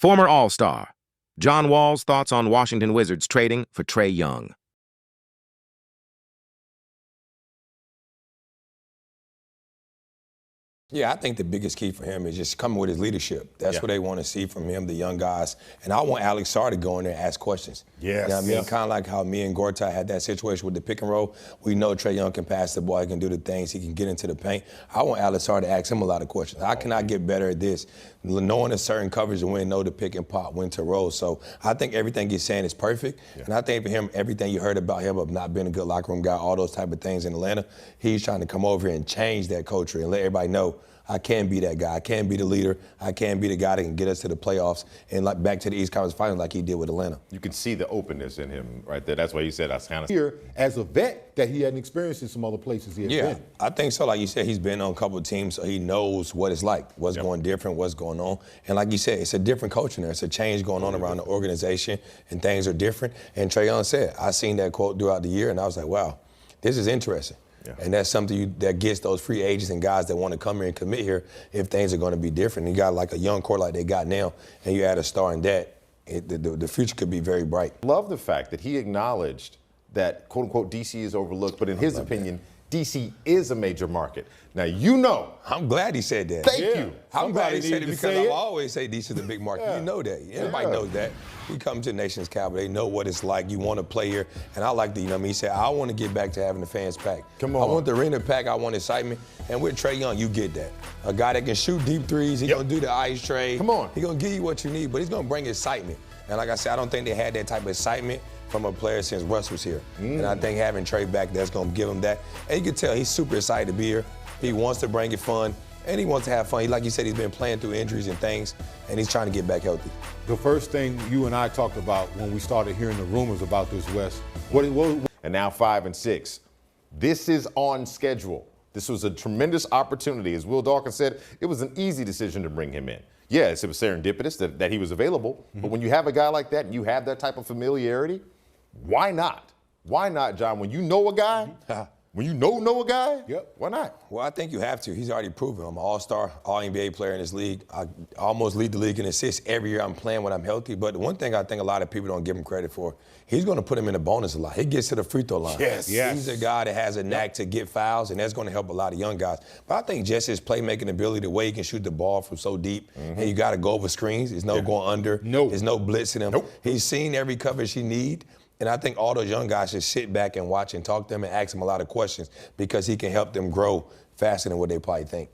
Former All-Star. John Wall's thoughts on Washington Wizards trading for Trae Young. Yeah, I think the biggest key for him is just coming with his leadership. That's what they want to see from him, the young guys. And I want Alex Sarr to go in there and ask questions. Yes. You know what I mean? Kind of like how me and Gortat had that situation with the pick and roll. We know Trae Young can pass the ball, he can do the things, he can get into the paint. I want Alex Sarr to ask him a lot of questions. How can I get better at this? Knowing a certain coverage and when know to pick and pop, when to roll. So I think everything he's saying is perfect. And I think for him, everything you heard about him of not being a good locker room guy, all those type of things in Atlanta, he's trying to come over here and change that culture and let everybody know I can be that guy. I can be the leader. I can be the guy that can get us to the playoffs and like back to the East Conference Finals like he did with Atlanta. You can see the openness in him right there. That's why you said I was kind of here as a vet that he hadn't experienced in some other places he had been. I think so. Like you said, he's been on a couple of teams, so he knows what it's like, what's going different, what's going on. And like you said, it's a different culture there. It's a change going on around the organization, and things are different. And Trae Young said, I seen that quote throughout the year, and I was like, wow, this is interesting. And that's something that gets those free agents and guys that want to come here and commit here if things are going to be different. You got like a young core like they got now, and you add a star in that, the future could be very bright. Love the fact that he acknowledged that, quote unquote, DC is overlooked, but in his opinion, DC is a major market. Now, you know. I'm glad he said that. Thank you. I'm glad he said it because I always say DC is a big market. You know that. Everybody knows that. You come to the nation's capital, they know what it's like. You want to play here. And I like the, you know what I mean? He said, I want to get back to having the fans packed. Come on. I want the arena packed. I want excitement. And with Trae Young, you get that. A guy that can shoot deep threes. He's going to do the ice trade. Come on. He's going to give you what you need, but he's going to bring excitement. And like I said, I don't think they had that type of excitement from a player since Russ was here. And I think having Trae back, that's going to give him that. And you can tell he's super excited to be here. He wants to bring it fun, and he wants to have fun. Like you said, he's been playing through injuries and things, and he's trying to get back healthy. The first thing you and I talked about when we started hearing the rumors about this, Wes, and now 5 and 6. This is on schedule. This was a tremendous opportunity. As Will Dawkins said, it was an easy decision to bring him in. Yes, it was serendipitous that he was available, but when you have a guy like that and you have that type of familiarity, why not? Why not, John? When you know a guy, when you know a guy, why not? Well, I think you have to. He's already proven. I'm an all-star, all-NBA player in this league. I almost lead the league in assists every year I'm playing when I'm healthy. But the one thing I think a lot of people don't give him credit for, he's going to put him in a bonus a lot. He gets to the free throw line. He's a guy that has a knack to get fouls, and that's going to help a lot of young guys. But I think just his playmaking ability, the way he can shoot the ball from so deep, and you got to go over screens. There's no going under. There's no blitzing him. He's seen every coverage he needs. And I think all those young guys should sit back and watch and talk to him and ask him a lot of questions because he can help them grow faster than what they probably think.